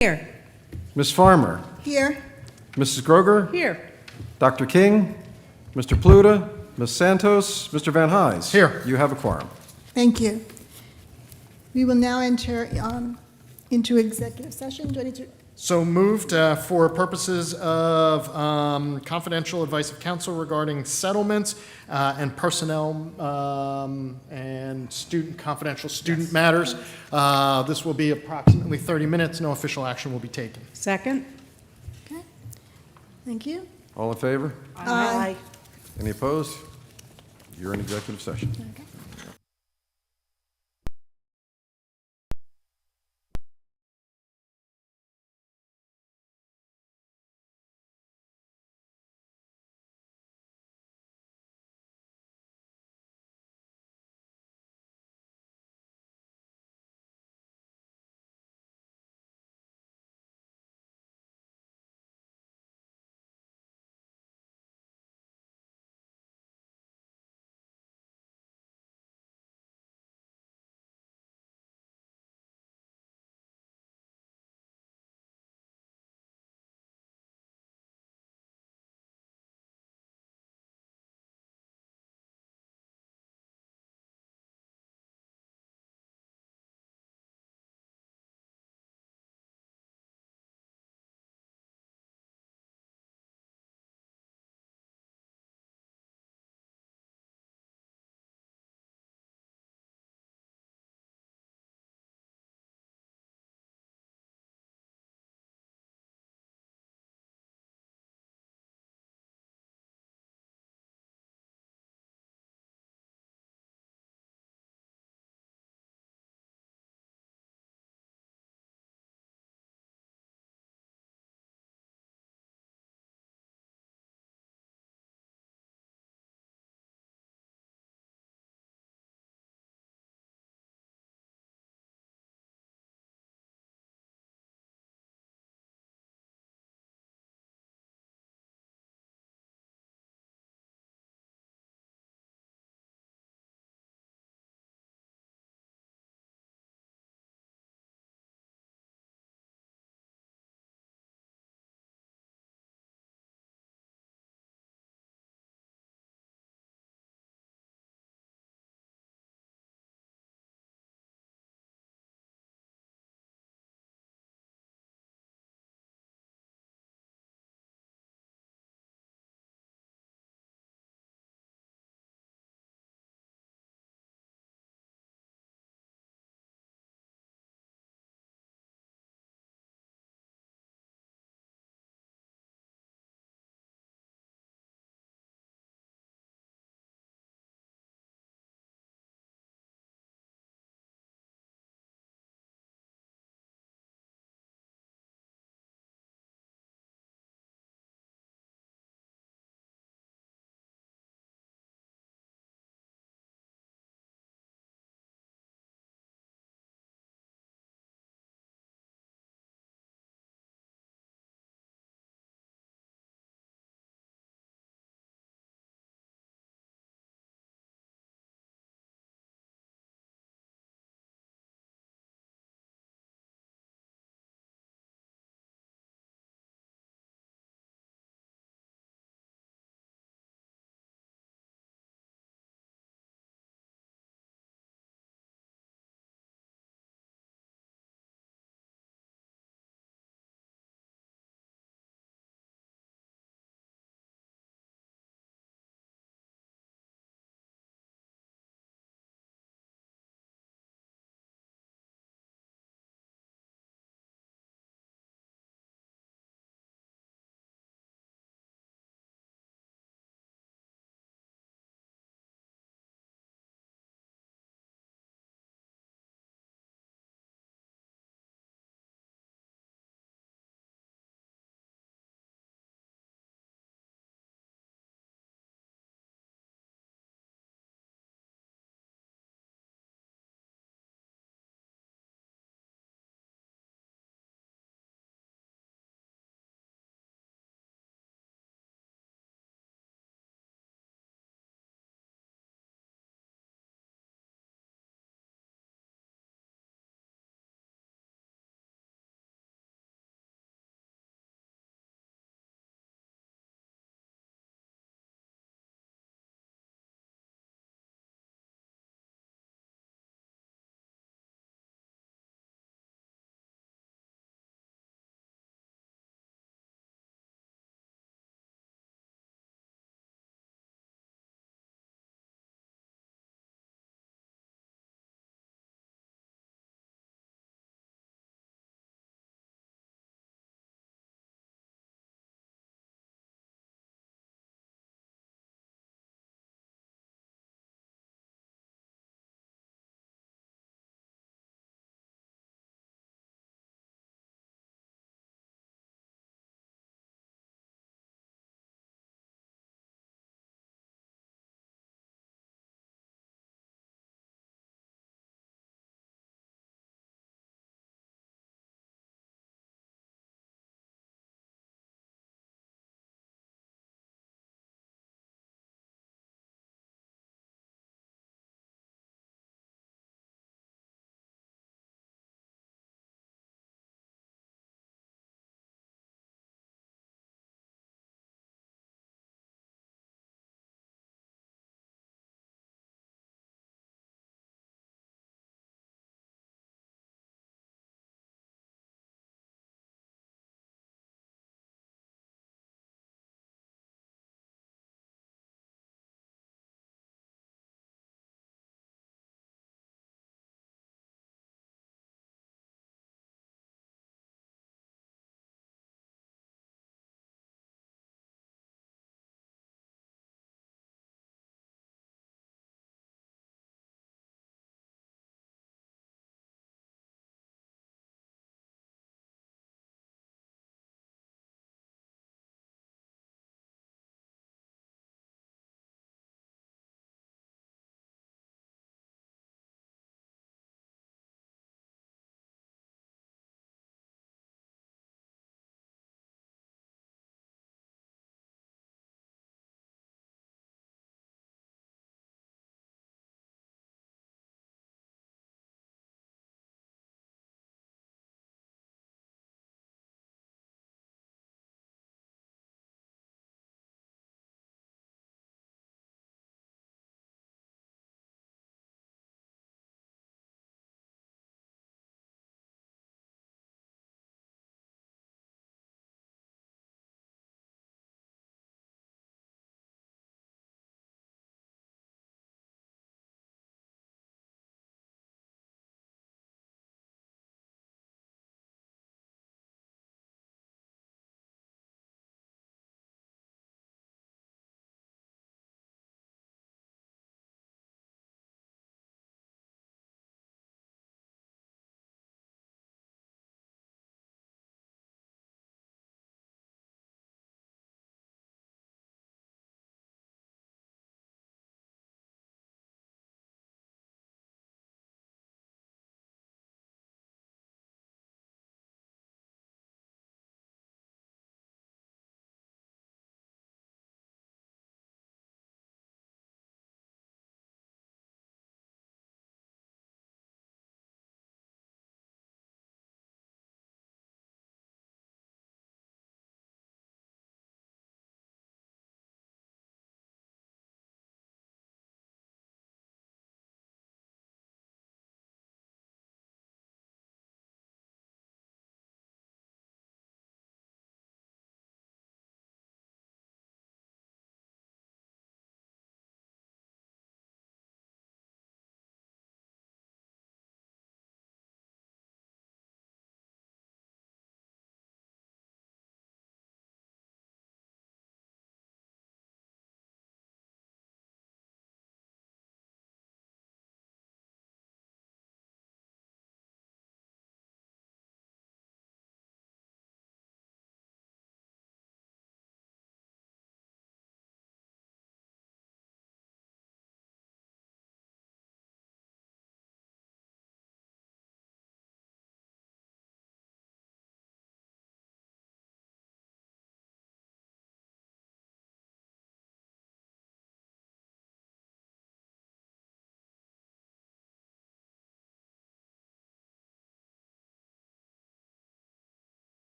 Here. Ms. Farmer, Here. Mrs. Groeger, Here. Dr. King, Mr. Pluta, Ms. Santos, Mr. Van Hise. Here. You have a quorum. Thank you. We will now enter into executive session. Do I need to? So moved for purposes of confidential advice of counsel regarding settlements and personnel and confidential student matters. This will be approximately 30 minutes. No official action will be taken. Second. Okay. Thank you. All in favor? Aye. Any opposed? You're in executive session. Okay.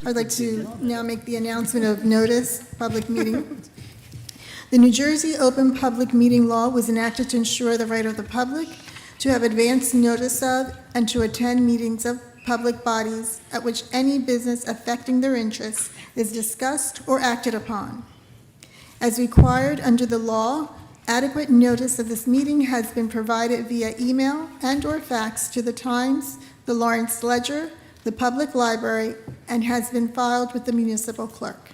I'd like to now make the announcement of notice, public meeting. The New Jersey Open Public Meeting Law was enacted to ensure the right of the public to have advance notice of and to attend meetings of public bodies at which any business affecting their interests is discussed or acted upon. As required under the law, adequate notice of this meeting has been provided via email and/or fax to the Times, the Lawrence Ledger, the Public Library, and has been filed with the municipal clerk.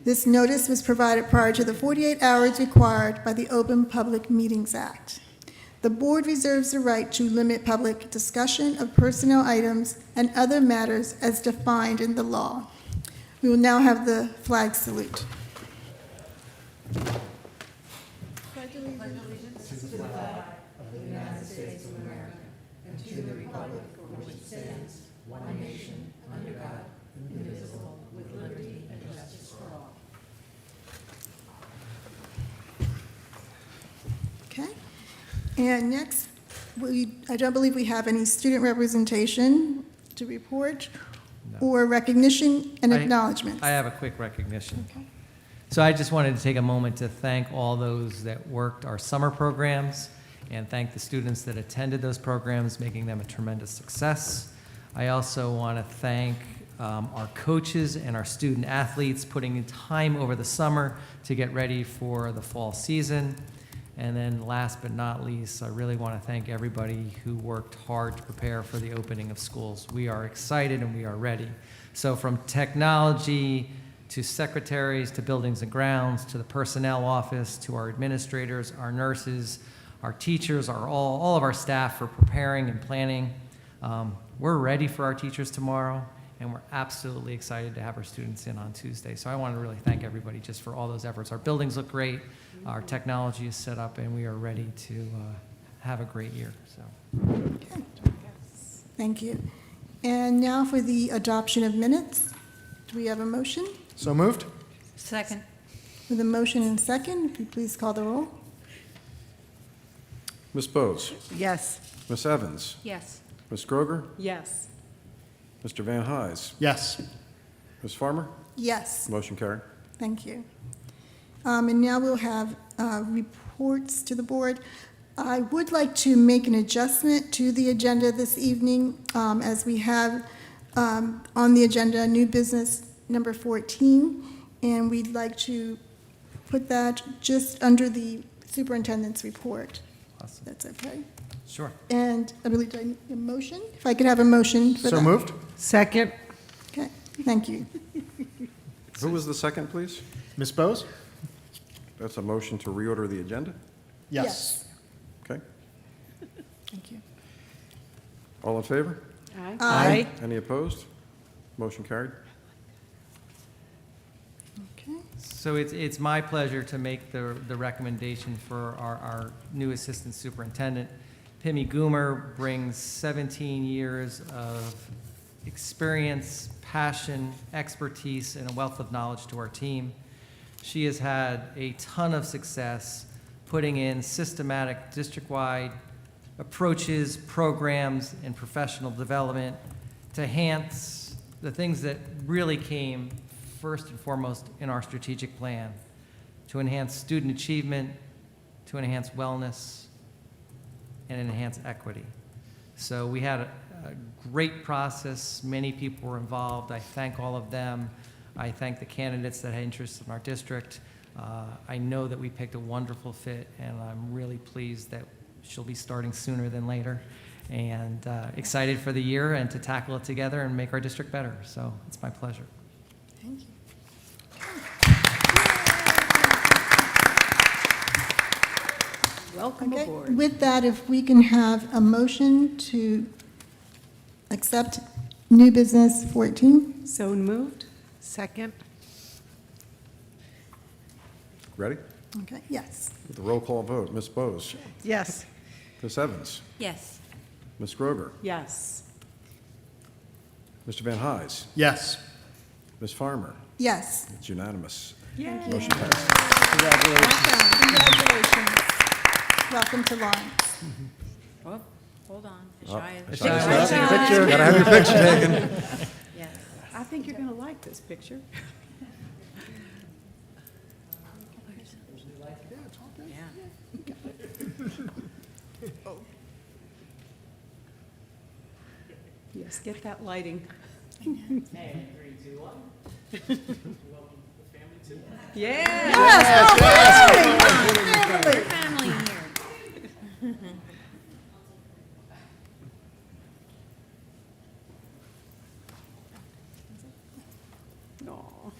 This notice was provided prior to the 48 hours required by the Open Public Meetings Act. The board reserves the right to limit public discussion of personnel items and other matters as defined in the law. We will now have the flag salute. Okay. And next, I don't believe we have any student representation to report or recognition and acknowledgements. I have a quick recognition. Okay. So I just wanted to take a moment to thank all those that worked our summer programs and thank the students that attended those programs, making them a tremendous success. I also want to thank our coaches and our student athletes putting in time over the summer to get ready for the fall season. And then last but not least, I really want to thank everybody who worked hard to prepare for the opening of schools. We are excited and we are ready. So from technology to secretaries to buildings and grounds to the personnel office to our administrators, our nurses, our teachers, all of our staff for preparing and planning. We're ready for our teachers tomorrow, and we're absolutely excited to have our students in on Tuesday. So I want to really thank everybody just for all those efforts. Our buildings look great, our technology is set up, and we are ready to have a great year. So. Okay. Thank you. And now for the adoption of minutes. Do we have a motion? So moved? Second. With a motion and second, if you please call the roll. Ms. Bose, Yes. Ms. Evans, Yes. Ms. Groeger, Yes. Mr. Van Hise, Yes. Ms. Farmer, Yes. motion carried. Thank you. And now we'll have reports to the board. I would like to make an adjustment to the agenda this evening, as we have on the agenda new business number 14, and we'd like to put that just under the superintendent's report. Awesome. That's okay. Sure. And I believe I need a motion, if I could have a motion for that. So moved? Second. Okay, thank you. Who was the second, please? Ms. Bose? That's a motion to reorder the agenda? Yes. Okay. Thank you. All in favor? Aye. Any opposed? Motion carried. Okay. So it's my pleasure to make the recommendation for our new assistant superintendent. Pimmy Goomer brings 17 years of experience, passion, expertise, and a wealth of knowledge to our team. She has had a ton of success putting in systematic district-wide approaches, programs, and professional development to enhance the things that really came first and foremost in our strategic plan, to enhance student achievement, to enhance wellness, and enhance equity. So we had a great process. Many people were involved. I thank all of them. I thank the candidates that had interest in our district. I know that we picked a wonderful fit, and I'm really pleased that she'll be starting sooner than later, and excited for the year and to tackle it together and make our district better. So it's my pleasure. Thank you. Welcome Okay, aboard. with that, if we can have a motion to accept new business 14. So moved. Second. Ready? Okay, yes. With the roll call vote, Ms. Bose, Yes. Ms. Evans, Yes. Ms. Groeger, Yes. Mr. Van Hise, Yes. Ms. Farmer. Yes. It's unanimous. Yay. Motion passed. Congratulations. Welcome to Lawrence. Oh, hold on. Oh, Shia. Shia, Shia. Gotta have your picture taken. Yes. I think think you're going to like this picture. Yes, get that lighting. Family here. Aw.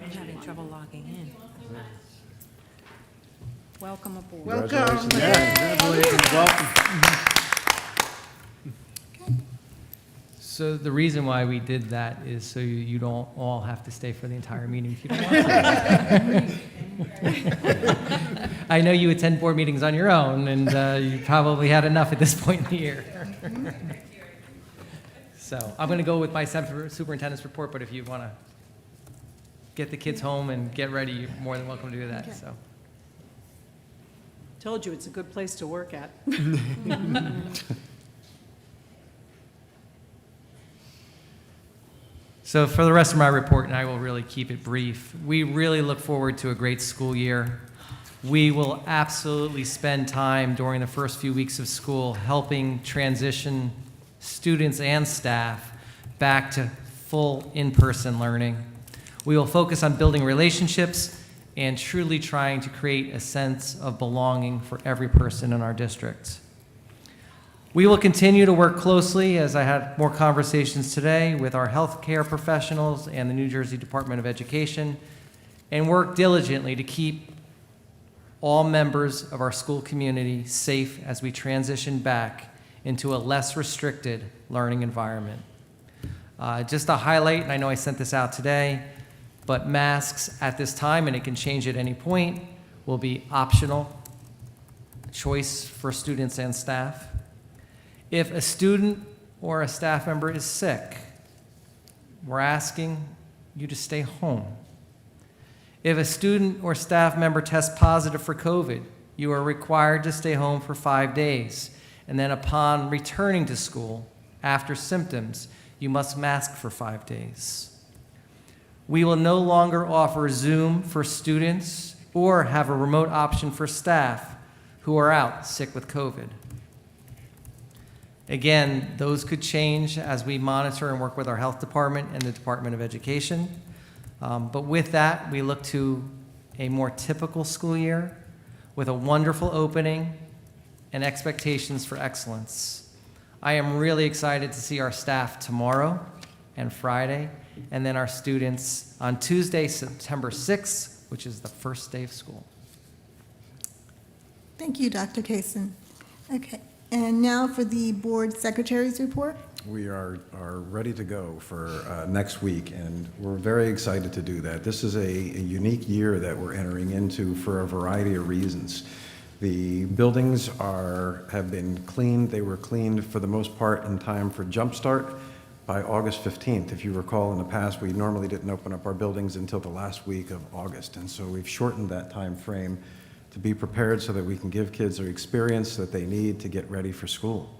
I'm having trouble logging in. Welcome aboard. Congratulations. Congratulations, welcome. So the reason why we did that is so you don't all have to stay for the entire meeting if you don't want to. I know you attend board meetings on your own, and you probably had enough at this point in the year. So I'm going to go with my superintendent's report, but if you want to get the kids home and get ready, you're more than welcome to do that. Okay. So. Told you it's a good place to work at. So for the rest of my report, and I will really keep it brief, we really look forward to a great school year. We will absolutely spend time during the first few weeks of school helping transition students and staff back to full in-person learning. We will focus on building relationships and truly trying to create a sense of belonging for every person in our district. We will continue to work closely, as I had more conversations today, with our healthcare professionals and the New Jersey Department of Education, and work diligently to keep all members of our school community safe as we transition back into a less restricted learning environment. Just a highlight, and I know I sent this out today, but masks at this time, and it can change at any point, will be optional choice for students and staff. If a student or a staff member is sick, we're asking you to stay home. If a student or staff member tests positive for COVID, you are required to stay home for 5 days. And then upon returning to school, after symptoms, you must mask for 5 days. We will no longer offer Zoom for students or have a remote option for staff who are out sick with COVID. Again, those could change as we monitor and work with our health department and the Department of Education. But with that, we look to a more typical school year with a wonderful opening and expectations for excellence. I am really excited to see our staff tomorrow and Friday, and then our students on Tuesday, September 6th, which is the first day of school. Thank you, Dr. Kasun. Okay, and now for the board secretary's report. We are ready to go for next week, and we're very excited to do that. This is a unique year that we're entering into for a variety of reasons. The buildings have been cleaned. They were cleaned for the most part in time for Jumpstart by August 15th. If you recall, in the past, we normally didn't open up our buildings until the last week of August, and so we've shortened that time frame to be prepared so that we can give kids the experience that they need to get ready for school.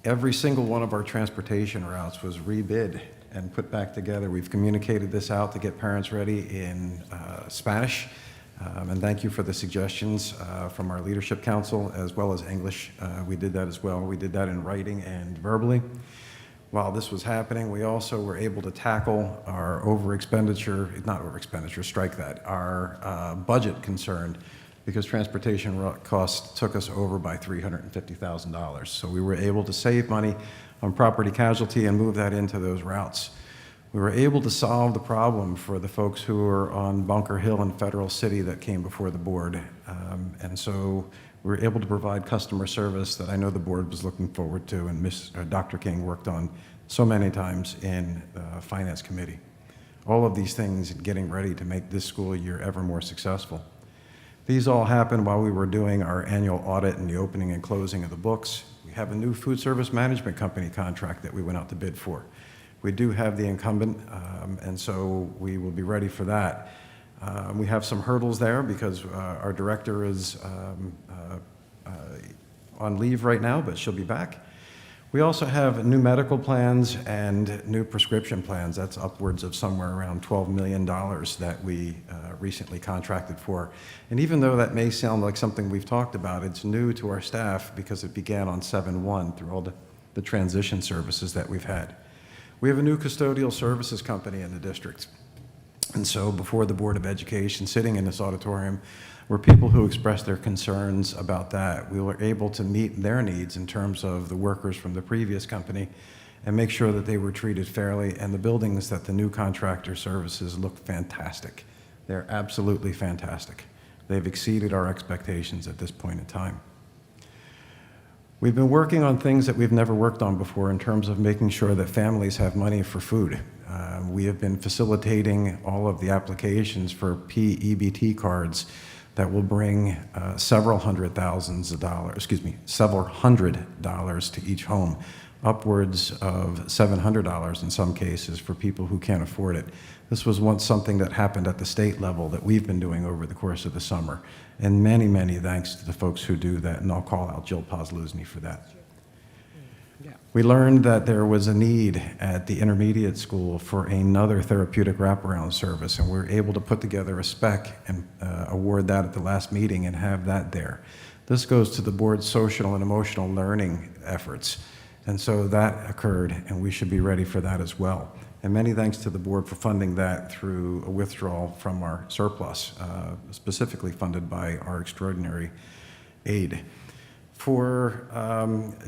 Every single one of our transportation routes was rebid and put back together. We've communicated this out to get parents ready in Spanish, and thank you for the suggestions from our leadership council as well as English. We did that as well. We did that in writing and verbally. While this was happening, we also were able to tackle our our budget concern, because transportation costs took us over by $350,000. So we were able to save money on property casualty and move that into those routes. We were able to solve the problem for the folks who were on Bunker Hill and Federal City that came before the board. And so we were able to provide customer service that I know the board was looking forward to, and Dr. King worked on so many times in the Finance Committee. All of these things getting ready to make this school year ever more successful. These all happened while we were doing our annual audit and the opening and closing of the books. We have a new food service management company contract that we went out to bid for. We do have the incumbent, and so we will be ready for that. We have some hurdles there because our director is on leave right now, but she'll be back. We also have new medical plans and new prescription plans. That's upwards of somewhere around $12 million that we recently contracted for. And even though that may sound like something we've talked about, it's new to our staff because it began on 7/1 through all the transition services that we've had. We have a new custodial services company in the district. And so before the Board of Education, sitting in this auditorium, were people who expressed their concerns about that. We were able to meet their needs in terms of the workers from the previous company and make sure that they were treated fairly, and the buildings that the new contractor services look fantastic. They're absolutely fantastic. They've exceeded our expectations at this point in time. We've been working on things that we've never worked on before in terms of making sure that families have money for food. We have been facilitating all of the applications for PEBT cards that will bring several hundred dollars to each home, upwards of $700 in some cases for people who can't afford it. This was once something that happened at the state level that we've been doing over the course of the summer. And many, many thanks to the folks who do that, and I'll call out Jill Pozluzny for that. We learned that there was a need at the intermediate school for another therapeutic wraparound service, and we were able to put together a spec and award that at the last meeting and have that there. This goes to the board's social and emotional learning efforts, and so that occurred, and we should be ready for that as well. And many thanks to the board for funding that through a withdrawal from our surplus, specifically funded by our extraordinary aid. For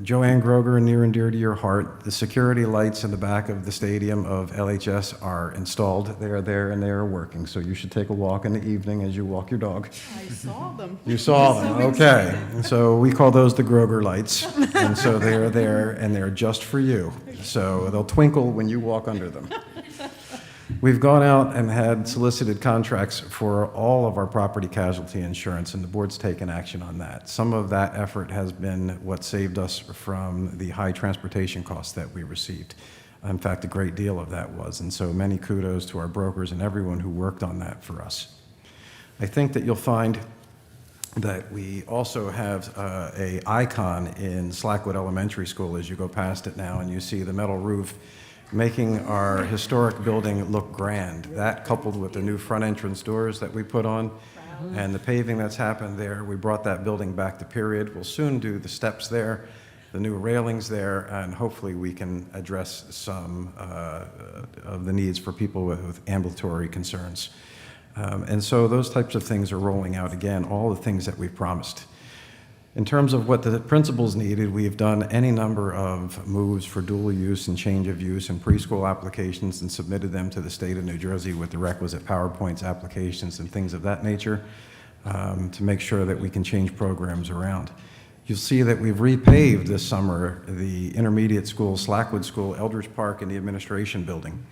Joanne Groeger, near and dear to your heart, the security lights in the back of the stadium of LHS are installed. They are there and they are working, so you should take a walk in the evening as you walk your dog. I saw them. You saw them, okay. So we call those the Groeger lights, and so they are there and they're just for you. So they'll twinkle when you walk under them. We've gone out and had solicited contracts for all of our property casualty insurance, and the board's taken action on that. Some of that effort has been what saved us from the high transportation costs that we received. In fact, a great deal of that was, and so many kudos to our brokers and everyone who worked on that for us. I think that you'll find that we also have a icon in Slackwood Elementary School as you go past it now, and you see the metal roof making our historic building look grand. That, coupled with the new front entrance doors that we put on and the paving that's happened there, we brought that building back to period. We'll soon do the steps there, the new railings there, and hopefully we can address some of the needs for people with ambulatory concerns. And so those types of things are rolling out again, all the things that we've promised. In terms of what the principals needed, we have done any number of moves for dual use and change of use and preschool applications and submitted them to the state of New Jersey with the requisite PowerPoints, applications, and things of that nature to make sure that we can change programs around. You'll see that we've repaved this summer the intermediate school, Slackwood School, Eldridge Park, and the administration building.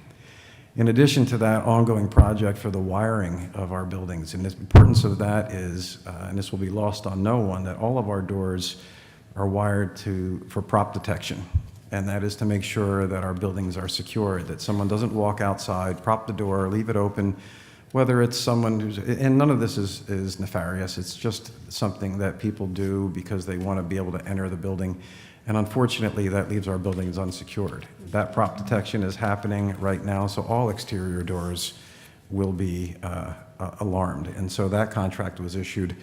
In addition to that ongoing project for the wiring of our buildings, and the importance of that is, and this will be lost on no one, that all of our doors are wired for prop detection. And that is to make sure that our buildings are secure, that someone doesn't walk outside, prop the door, leave it open, whether it's someone who's, and none of this is nefarious, it's just something that people do because they want to be able to enter the building. And unfortunately, that leaves our buildings unsecured. That prop detection is happening right now, so all exterior doors will be alarmed. And so that contract was issued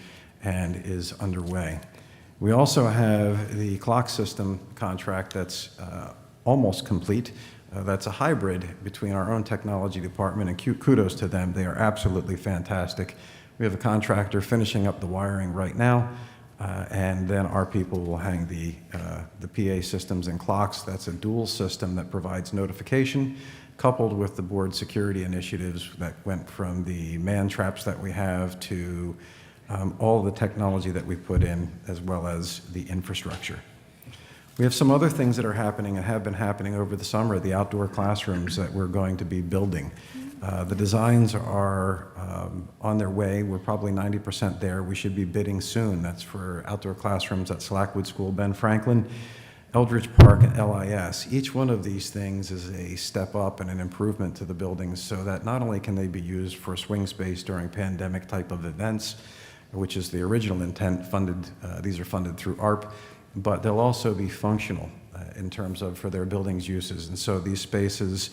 and is underway. We also have the clock system contract that's almost complete. That's a hybrid between our own technology department, and kudos to them. They are absolutely fantastic. We have a contractor finishing up the wiring right now. And then our people will hang the PA systems and clocks. That's a dual system that provides notification, coupled with the board security initiatives that went from the man traps that we have to all the technology that we put in, as well as the infrastructure. We have some other things that are happening and have been happening over the summer, the outdoor classrooms that we're going to be building. The designs are on their way. We're probably 90% there. We should be bidding soon. That's for outdoor classrooms at Slackwood School, Ben Franklin, Eldridge Park, and LIS. Each one of these things is a step up and an improvement to the buildings so that not only can they be used for swing space during pandemic type of events, which is the original intent, these are funded through ARP, but they'll also be functional in terms of for their buildings uses. And so these spaces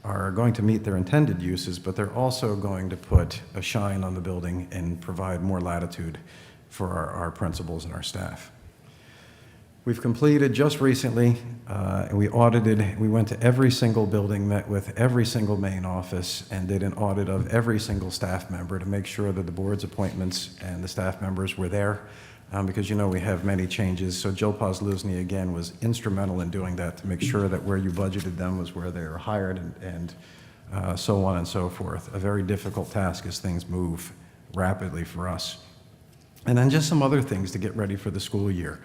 are going to meet their intended uses, but they're also going to put a shine on the building and provide more latitude for our principals and our staff. We've completed just recently, and we went to every single building, met with every single main office, and did an audit of every single staff member to make sure that the board's appointments and the staff members were there, because we have many changes. So Jill Pozluzny, again, was instrumental in doing that to make sure that where you budgeted them was where they were hired and so on and so forth. A very difficult task as things move rapidly for us. And then just some other things to get ready for the school year.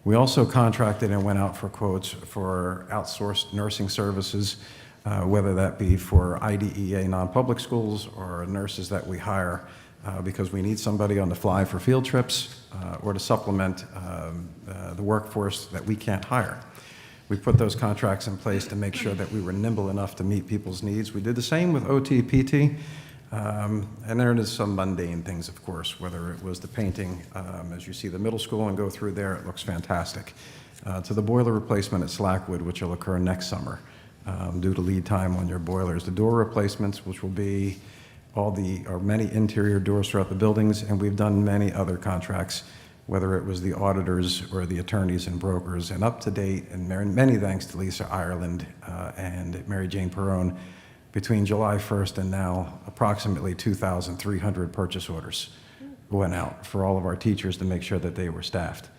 We also contracted and went out for quotes for outsourced nursing services, whether that be for IDEA non-public schools or nurses that we hire because we need somebody on the fly for field trips or to supplement the workforce that we can't hire. We put those contracts in place to make sure that we were nimble enough to meet people's needs. We did the same with OT, PT, and there is some mundane things, of course, whether it was the painting, as you see the middle school and go through there, it looks fantastic, to the boiler replacement at Slackwood, which will occur next summer due to lead time on your boilers, the door replacements, which will be many interior doors throughout the buildings, and we've done many other contracts, whether it was the auditors or the attorneys and brokers, and up to date, and many thanks to Lisa Ireland and Mary Jane Perrone. Between July 1st and now, approximately 2,300 purchase orders went out for all of our teachers to make sure that they were staffed.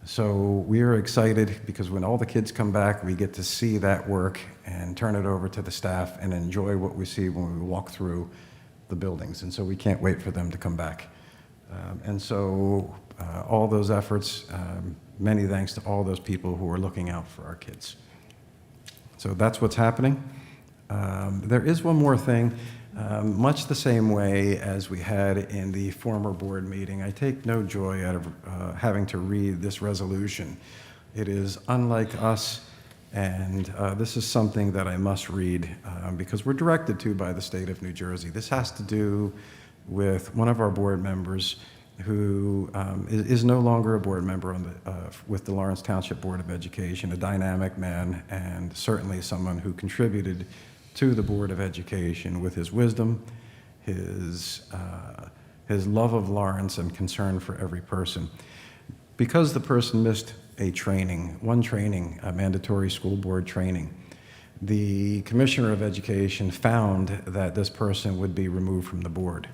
So we are excited because when all the kids come back, we get to see that work and turn it over to the staff and enjoy what we see when we walk through the buildings. And so we can't wait for them to come back. And so all those efforts, many thanks to all those people who are looking out for our kids. So that's what's happening. There is one more thing, much the same way as we had in the former board meeting. I take no joy out of having to read this resolution. It is unlike us, and this is something that I must read because we're directed to by the state of New Jersey. This has to do with one of our board members who is no longer a board member on with the Lawrence Township Board of Education, a dynamic man, and certainly someone who contributed to the Board of Education with his wisdom, his love of Lawrence, and concern for every person. Because the person missed a mandatory school board training, the Commissioner of Education found that this person would be removed from the board.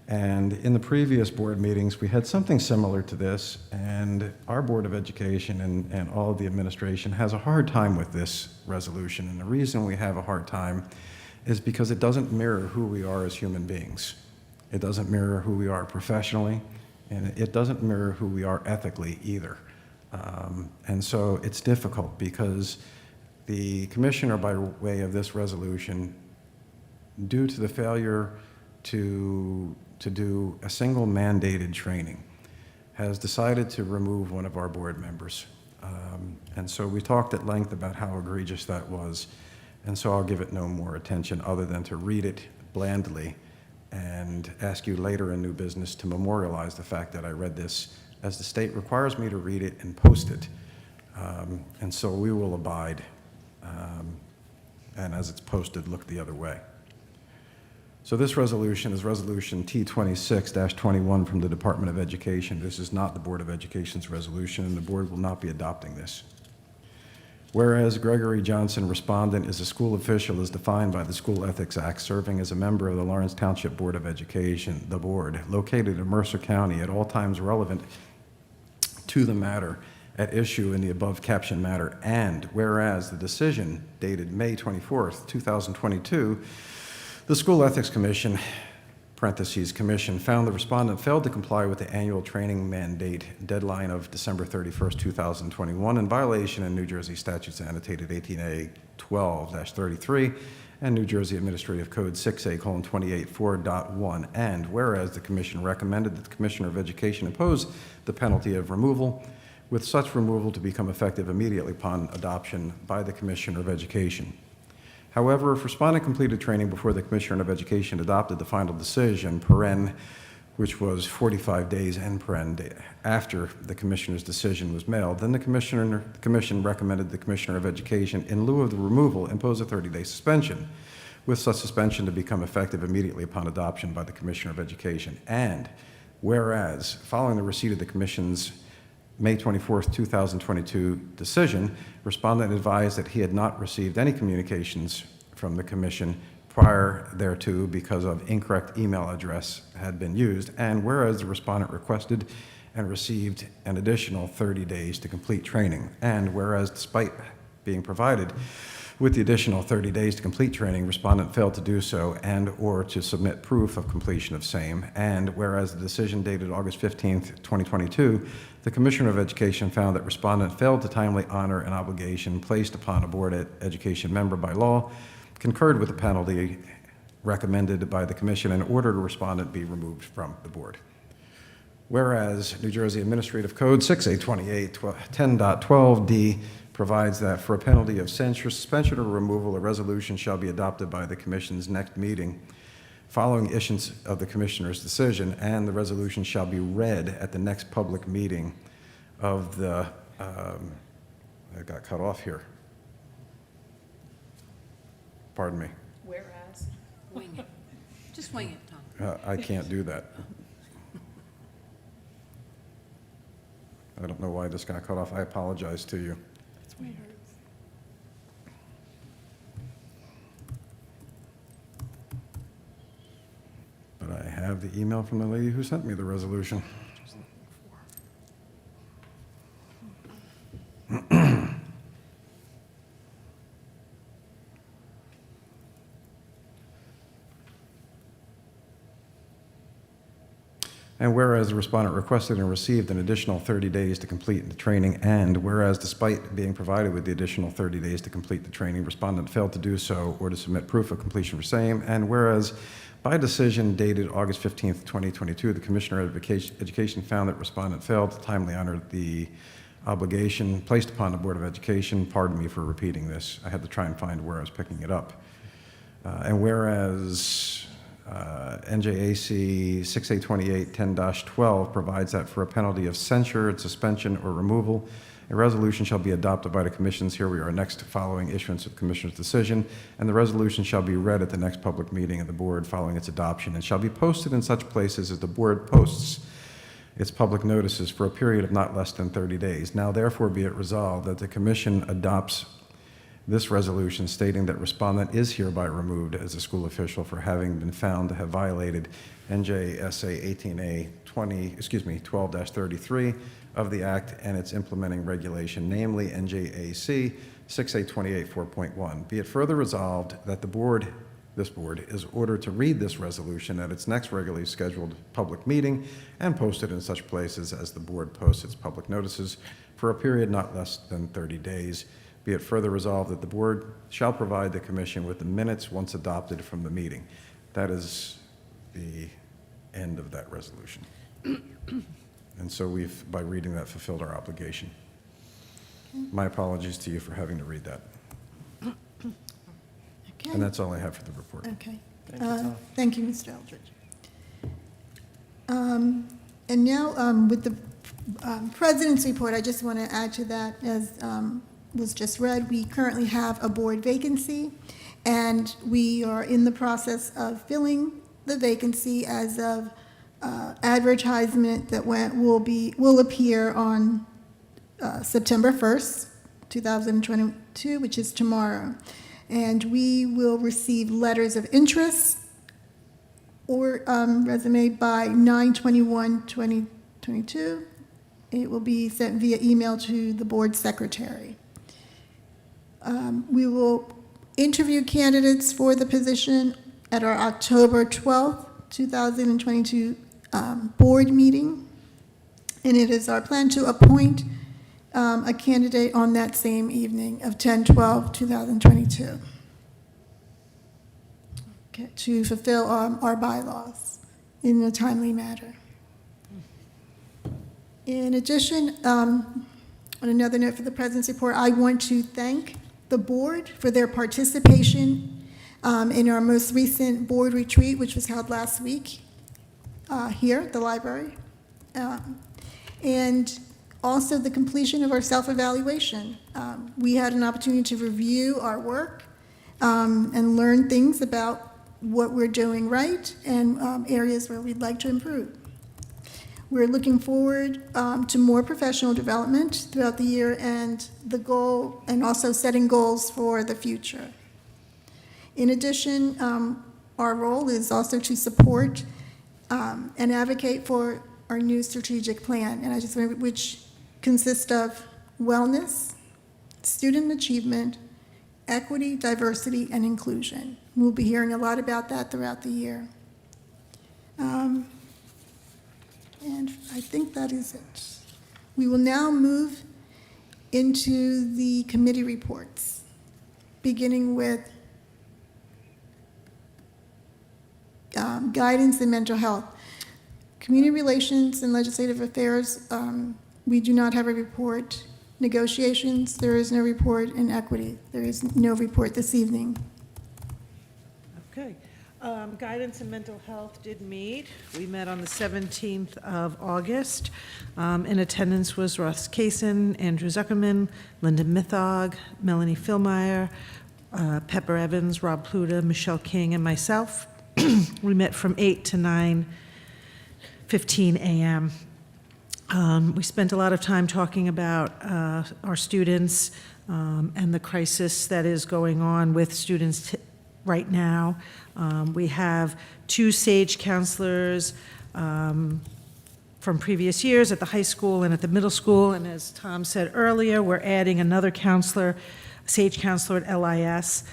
And in the previous board meetings, we had something similar to this, and our Board of Education and all of the administration has a hard time with this resolution. And the reason we have a hard time is because it doesn't mirror who we are as human beings. It doesn't mirror who we are professionally, and it doesn't mirror who we are ethically either. And so it's difficult because the commissioner, by way of this resolution, due to the failure to do a single mandated training, has decided to remove one of our board members. And so we talked at length about how egregious that was, and so I'll give it no more attention other than to read it blandly and ask you later in new business to memorialize the fact that I read this, as the state requires me to read it and post it. And so we will abide, and as it's posted, look the other way. So this resolution is Resolution T26-21 from the Department of Education. This is not the Board of Education's resolution, and the board will not be adopting this. Whereas Gregory Johnson, respondent, is a school official as defined by the School Ethics Act, serving as a member of the Lawrence Township Board of Education, the board, located in Mercer County at all times relevant to the matter at issue in the above captioned matter. And whereas the decision dated May 24th, 2022, the School Ethics Commission, parentheses, Commission, found the respondent failed to comply with the annual training mandate deadline of December 31st, 2021 in violation of New Jersey statutes annotated 18A 12-33 and New Jersey Administrative Code 6A:28-4.1. And whereas the Commission recommended that the Commissioner of Education impose the penalty of removal, with such removal to become effective immediately upon adoption by the Commissioner of Education. However, if respondent completed training before the Commissioner of Education adopted the final decision, which was 45 days end after the commissioner's decision was mailed, then the commission recommended the Commissioner of Education, in lieu of the removal, impose a 30-day suspension, with such suspension to become effective immediately upon adoption by the Commissioner of Education. And whereas, following the receipt of the Commission's May 24, 2022 decision, respondent advised that he had not received any communications from the Commission prior thereto because of incorrect email address had been used, and whereas the respondent requested and received an additional 30 days to complete training, and whereas despite being provided with the additional 30 days to complete training, respondent failed to do so and or to submit proof of completion of same, and whereas the decision dated August 15, 2022, the Commissioner of Education found that respondent failed to timely honor an obligation placed upon a Board of Education member by law, concurred with the penalty recommended by the Commission, and ordered a respondent be removed from the Board. Whereas New Jersey Administrative Code 6828 10.12d provides that for a penalty of censure, suspension, or removal, a resolution shall be adopted by the Commission's next meeting following issuance of the Commissioner's decision, and the resolution shall be read at the next public meeting of the, I got cut off here. Pardon me. Whereas. Wing it. Just wing it, Tom. I can't do that. I don't know why this got cut off. I apologize to you. But I have the email from the lady who sent me the resolution. And whereas the respondent requested and received an additional 30 days to complete the training, and whereas despite being provided with the additional 30 days to complete the training, respondent failed to do so or to submit proof of completion for same, and whereas by decision dated August 15th, 2022, the Commissioner of Education found that respondent failed to timely honor the obligation placed upon the Board of Education. Pardon me for repeating this. I had to try and find where I was picking it up. And whereas N.J.A.C. 6828 10-12 provides that for a penalty of censure, suspension, or removal, a resolution shall be adopted by the commissions. Here we are next following issuance of the Commissioner's decision, and the resolution shall be read at the next public meeting of the Board following its adoption, and shall be posted in such places as the Board posts its public notices for a period of not less than 30 days. Now therefore be it resolved that the Commission adopts this resolution stating that respondent is hereby removed as a school official for having been found to have violated NJSA 12-33 of the Act and its implementing regulation, namely N.J.A.C. 6828 4.1. Be it further resolved that this board is ordered to read this resolution at its next regularly scheduled public meeting and post it in such places as the board posts its public notices for a period not less than 30 days. Be it further resolved that the board shall provide the commission with the minutes once adopted from the meeting. That is the end of that resolution. And so we've, by reading that, fulfilled our obligation. My apologies to you for having to read that. Okay. And that's all I have for the report. Okay. Thank you, Tom. Thank you, Mr. Eldridge. And now, with the President's report, I just want to add to that, as was just read, we currently have a board vacancy, and we are in the process of filling the vacancy as of advertisement that will appear on September 1st, 2022, which is tomorrow. And we will receive letters of interest or resume by 9/21/2022. It will be sent via email to the board secretary. We will interview candidates for the position at our October 12th, 2022 board meeting. And it is our plan to appoint a candidate on that same evening of 10/12/2022 to fulfill our bylaws in a timely manner. In addition, on another note for the President's report, I want to thank the board for their participation in our most recent board retreat, which was held last week. here at the library. And also the completion of our self-evaluation. We had an opportunity to review our work and learn things about what we're doing right and areas where we'd like to improve. We're looking forward to more professional development throughout the year and the goal, and also setting goals for the future. In addition, our role is also to support and advocate for our new strategic plan, and which consists of wellness, student achievement, equity, diversity, and inclusion. We'll be hearing a lot about that throughout the year. And I think that is it. We will now move into the committee reports, beginning with guidance and mental health. Community relations and legislative affairs, we do not have a report. Negotiations, there is no report. And equity, there is no report this evening. Okay. Guidance and mental health did meet. We met on the 17th of August. In attendance was Ross Kasun, Andrew Zuckerman, Linda Mithog, Melanie Philmeyer, Pepper Evans, Rob Pluta, Michele King, and myself. We met from 8 to 9:15 a.m. We spent a lot of time talking about our students and the crisis that is going on with students right now. We have 2 SAGE counselors from previous years at the high school and at the middle school, and as Tom said earlier, we're adding another counselor, SAGE counselor at LIS.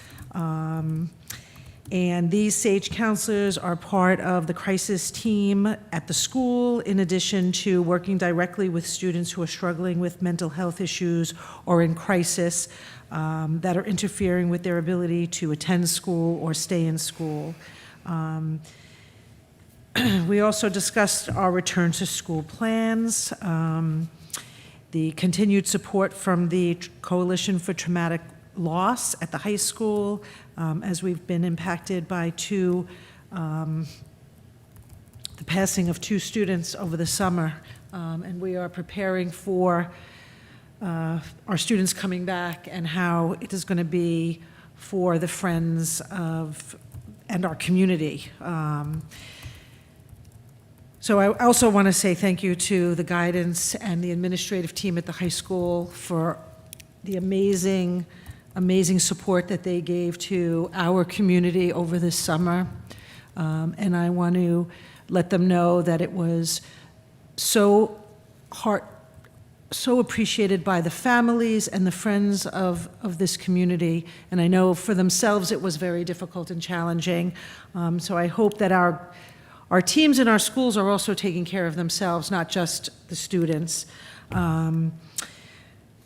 And these SAGE counselors are part of the crisis team at the school, in addition to working directly with students who are struggling with mental health issues or in crisis that are interfering with their ability to attend school or stay in school. We also discussed our return to school plans, the continued support from the Coalition for Traumatic Loss at the high school, as we've been impacted by the passing of 2 students over the summer, and we are preparing for our students coming back and how it is going to be for the friends of and our community. So I also want to say thank you to the guidance and the administrative team at the high school for the amazing support that they gave to our community over this summer. And I want to let them know that it was so appreciated by the families and the friends of this community. And I know for themselves it was very difficult and challenging. So I hope that our teams in our schools are also taking care of themselves, not just the students.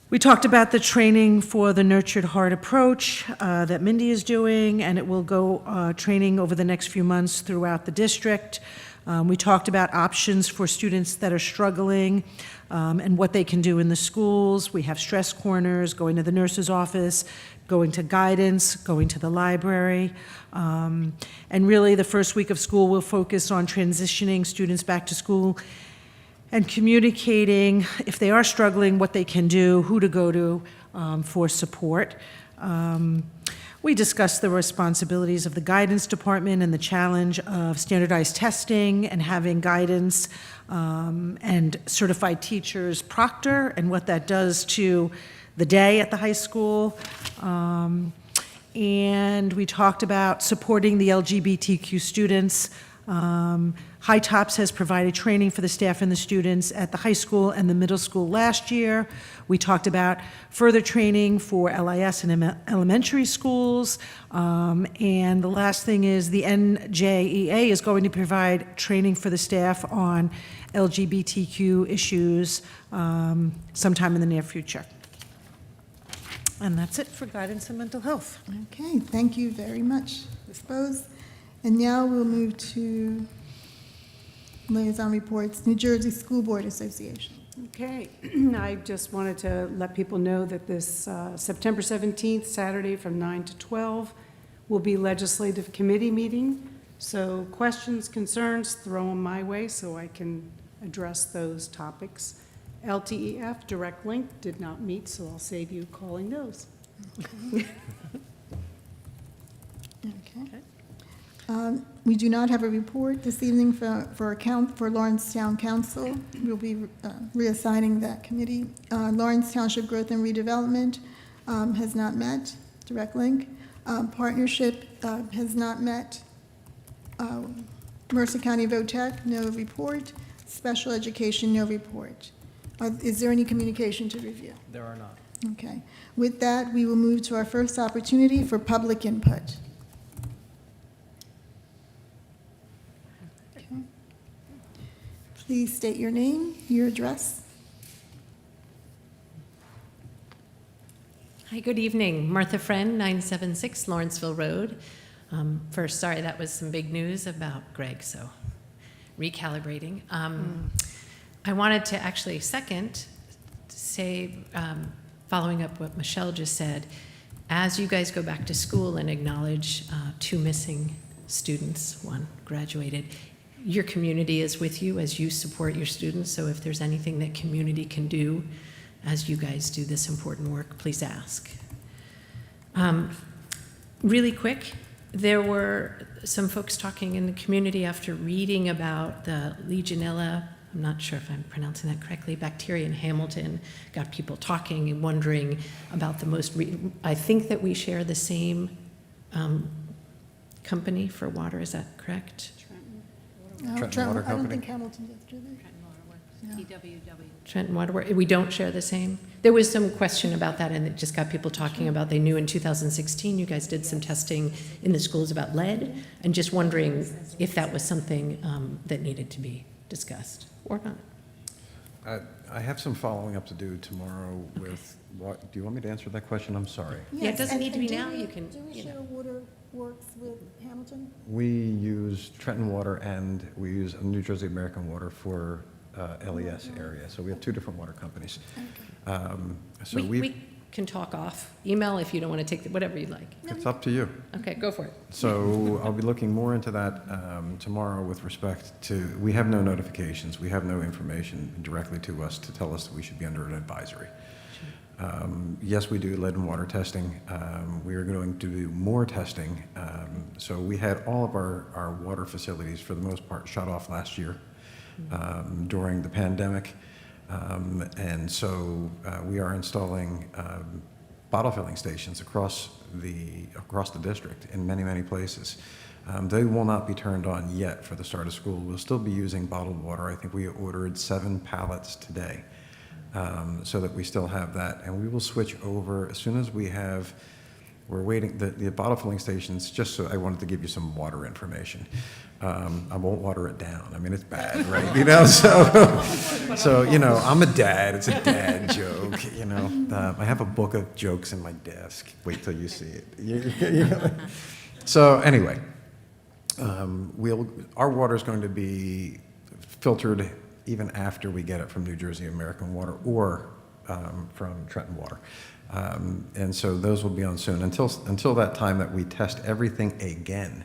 We talked about the training for the Nurtured Heart approach that Mindy is doing, and it will go training over the next few months throughout the district. We talked about options for students that are struggling and what they can do in the schools. We have stress corners, going to the nurse's office, going to guidance, going to the library. And really, the first week of school will focus on transitioning students back to school and communicating, if they are struggling, what they can do, who to go to for support. We discussed the responsibilities of the guidance department and the challenge of standardized testing and having guidance and certified teachers proctor and what that does to the day at the high school. And we talked about supporting the LGBTQ students. High Tops has provided training for the staff and the students at the high school and the middle school last year. We talked about further training for LIS and elementary schools. And the last thing is the N.J.A.C is going to provide training for the staff on LGBTQ issues sometime in the near future. And that's it for guidance and mental health. Okay, thank you very much, Ms. Bose. And now we'll move to liaison reports, New Jersey School Board Association. Okay, I just wanted to let people know that this September 17th, Saturday from 9 to 12, will be legislative committee meeting. So questions, concerns, throw them my way so I can address those topics. LTEF, direct link, did not meet, so I'll save you calling those. Okay. We do not have a report this evening for Lawrence Town Council. We'll be reassigning that committee. Lawrence Township Growth and Redevelopment has not met, direct link. Partnership has not met. Mercer County VOTEC, no report. Special Education, no report. Is there any communication to review? There are not. Okay. With that, we will move to our first opportunity for public input. Okay. Please state your name, your address. Hi, good evening. Martha Friend, 976 Lawrenceville Road. First, sorry, that was some big news about Greg, so recalibrating. I wanted to actually second say, following up what Michele just said, as you guys go back to school and acknowledge 2 missing students, 1 graduated, your community is with you as you support your students, so if there's anything that community can do as you guys do this important work, please ask. Really quick, there were some folks talking in the community after reading about the Legionella, I'm not sure if I'm pronouncing that correctly, bacteria in Hamilton, got people talking and wondering about the most, I think that we share the same company for water, is that correct? Trenton Water I don't Company? think Hamilton does, do they? Trenton Water Works, TWW. Trenton Water Works, we don't share the same? There was some question about that, and it just got people talking about, they knew in 2016 you guys did some testing in the schools about lead, and just wondering if that was something that needed to be discussed or not. I have some following up to do tomorrow with what, do you want me to answer that question? I'm sorry. Yeah, it doesn't Yes, need to be and now, do we- you can, Do we you know. share water works with Hamilton? We use Trenton Water and we use New Jersey American Water for LES area. So we have 2 different water companies. So We can talk off email if you don't want to take, whatever you like. it's up to you. Okay, go for it. So I'll be looking more into that tomorrow with respect to, we have no notifications, we have no information directly to us to tell us that we should be under an advisory. Yes, we do lead and water testing. We are going to do more testing. So we had all of our water facilities, for the most part, shut off last year during the pandemic. And so we are installing bottle filling stations across the district in many, many places. They will not be turned on yet for the start of school. We'll still be using bottled water. I think we ordered 7 pallets today, so that we still have that. And we will switch over as soon as we have, we're waiting, the bottle filling stations, just so I wanted to give you some water information. I won't water it down. I mean, it's bad, right? You know, so you know, I'm a dad. It's a dad joke, you know. I have a book of jokes in my desk. Wait till you see it. You know? So anyway, our water is going to be filtered even after we get it from New Jersey American Water or from Trenton Water. And so those will be on soon. Until that time that we test everything again,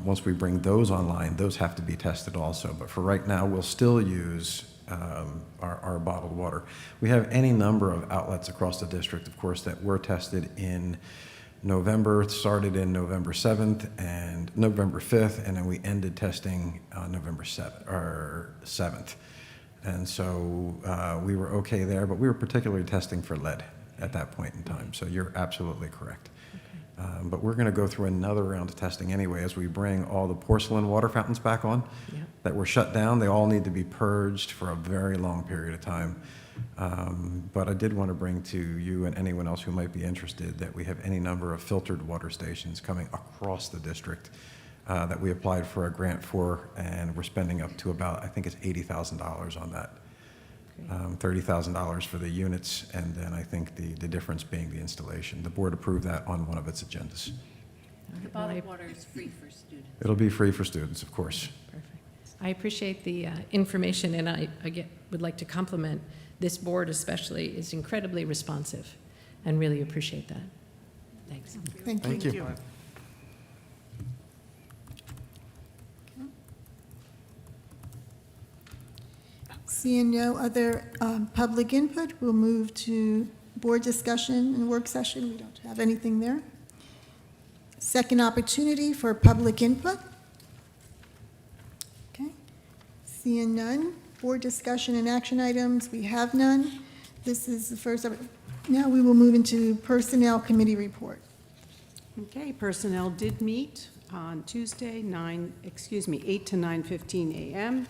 once we bring those online, those have to be tested also. But for right now, we'll still use our bottled water. We have any number of outlets across the district, of course, that were tested in November, started in November 7th and November 5th, and then we ended testing on November 7th. And so we were okay there, but we were particularly testing for lead at that point in time. So you're absolutely correct. But we're going to go through another round of testing anyway as we bring all the porcelain water fountains back on that were shut down. They all need to be purged for a very long period of time. But I did want to bring to you and anyone else who might be interested that we have any number of filtered water stations coming across the district that we applied for a grant for, and we're spending up to about, I think it's $80,000 on that. $30,000 for the units, and then I think the difference being the installation. The board approved that on one of its agendas. The bottled water is free for students. It'll be free for students, of course. Perfect. I appreciate the information, and I would like to compliment this board especially, is incredibly responsive, and really appreciate that. Thanks. Thank you. Thank you. Seeing no other public input, we'll move to board discussion and work session. We don't have anything there. Second opportunity for public input. Okay. Seeing none. Board discussion and action items, we have none. This is the first. Now we will move into Personnel Committee report. Okay, personnel did meet on Tuesday, 8 to 9:15 a.m.,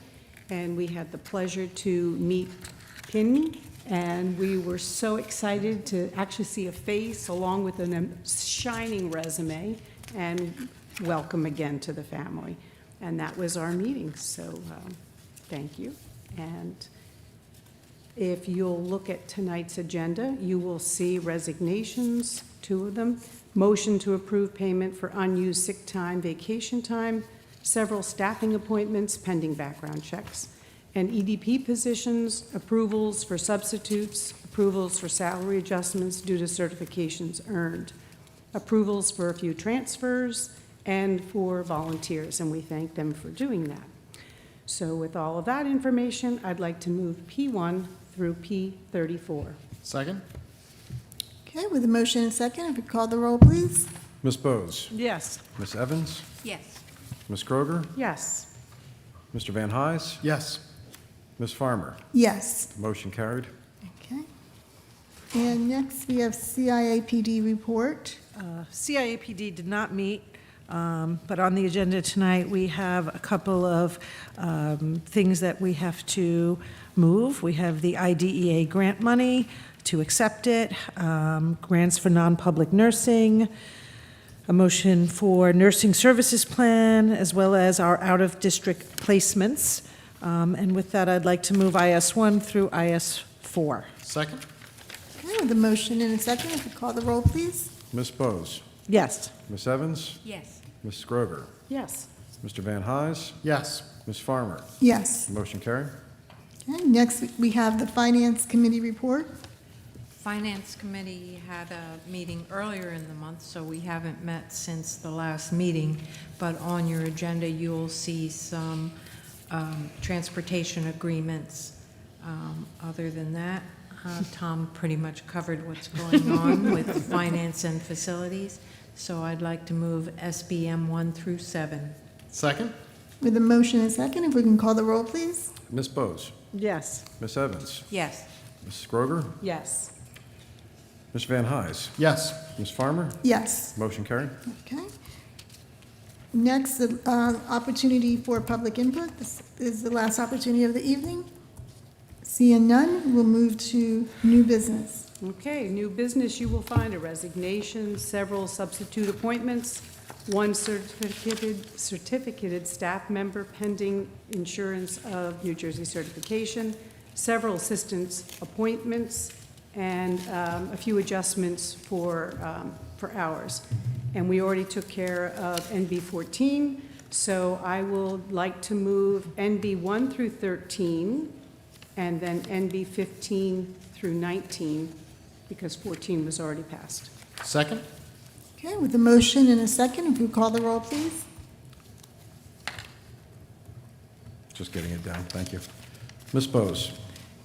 and we had the pleasure to meet Penny, and we were so excited to actually see a face along with a shining resume, and welcome again to the family. And that was our meeting, so thank you. And if you'll look at tonight's agenda, you will see resignations, 2 of them, motion to approve payment for unused sick time, vacation time, several staffing appointments pending background checks, and EDP positions, approvals for substitutes, approvals for salary adjustments due to certifications earned, approvals for a few transfers, and for volunteers, and we thank them for doing that. So with all of that information, I'd like to move P1 through P34. Second? Okay, with a motion and second, if we call the roll, please. Ms. Bose, Yes. Ms. Evans, Yes. Ms. Groeger, Yes. Mr. Van Hise, Yes. Ms. Farmer. Yes. Motion carried. Okay. And next, we have CIAPD report. CIAPD did not meet, but on the agenda tonight, we have a couple of things that we have to move. We have the IDEA grant money to accept it, grants for non-public nursing, a motion for nursing services plan, as well as our out-of-district placements. And with that, I'd like to move IS1 through IS4. Second? Okay, with a motion and a second, if we call the roll, please. Ms. Bose, Yes. Ms. Evans, Yes. Ms. Groeger, Yes. Mr. Van Hise, Yes. Ms. Farmer. Yes. Motion carried. Okay, next, we have the Finance Committee report. Finance Committee had a meeting earlier in the month, so we haven't met since the last meeting. But on your agenda, you'll see some transportation agreements. Other than that, Tom pretty much covered what's going on with finance and facilities. So I'd like to move SBM 1 through 7. Second? With a motion and a second, if we can call the roll, please. Ms. Bose, Yes. Ms. Evans, Yes. Ms. Groeger, Yes. Mr. Van Hise, Yes. Ms. Farmer. Yes. Motion carried. Okay. Next, the opportunity for public input. This is the last opportunity of the evening. Seeing none, we'll move to new business. Okay, new business, you will find a resignation, several substitute appointments, 1 certificated staff member pending insurance of New Jersey certification, several assistants appointments, and a few adjustments for hours. And we already took care of NB 14, so I would like to move NB 1 through 13, and then NB 15 through 19, because 14 was already passed. Second? Okay, with a motion and a second, if we call the roll, please. Just getting it down. Thank you. Ms. Bose,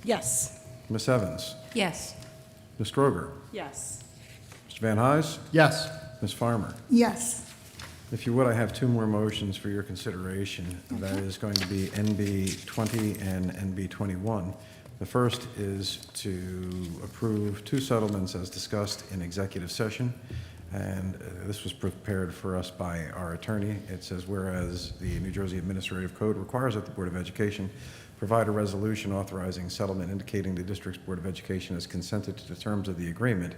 Yes. Ms. Evans, Yes. Ms. Groeger, Yes. Mr. Van Hise, Yes. Ms. Farmer. Yes. If you would, I have 2 more motions for your consideration. That is going to be NB 20 and NB 21. The first is to approve 2 settlements as discussed in executive session, and this was prepared for us by our attorney. It says, whereas the New Jersey Administrative Code requires that the Board of Education provide a resolution authorizing settlement indicating the district's Board of Education has consented to the terms of the agreement,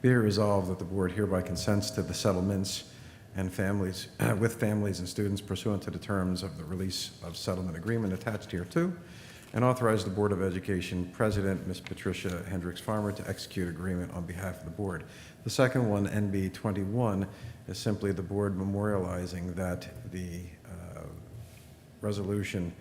be it resolved that the board hereby consents to the settlements and families, with families and students pursuant to the terms of the release of settlement agreement attached hereto, and authorize the Board of Education President, Ms. Patricia Hendricks Farmer, to execute agreement on behalf of the board. The second one, NB 21, is simply the board memorializing that the resolution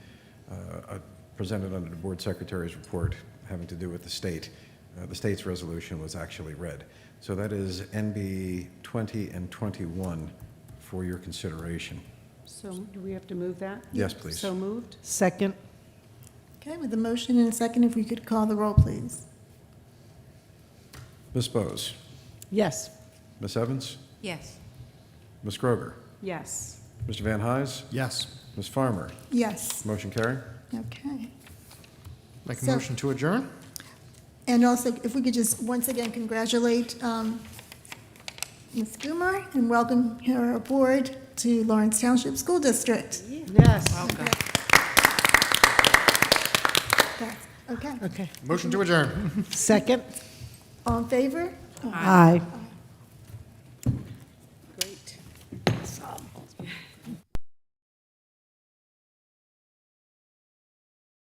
presented under the board secretary's report having to do with the state's resolution was actually read. So that is NB 20 and 21 for your consideration. So do we have to move that? Yes, please. So moved? Second. Okay, with the motion and a second, if we could call the roll, please. Ms. Bose, Yes. Ms. Evans, Yes. Ms. Groeger, Yes. Mr. Van Hise, Yes. Ms. Farmer. Yes, Motion carried. okay. Make a So- motion to adjourn? And also, if we could just once again congratulate Ms. Goomer and welcome her aboard to Lawrence Township School District. Yes. That's- Okay, Okay. Motion to adjourn. Second? all in favor? Aye.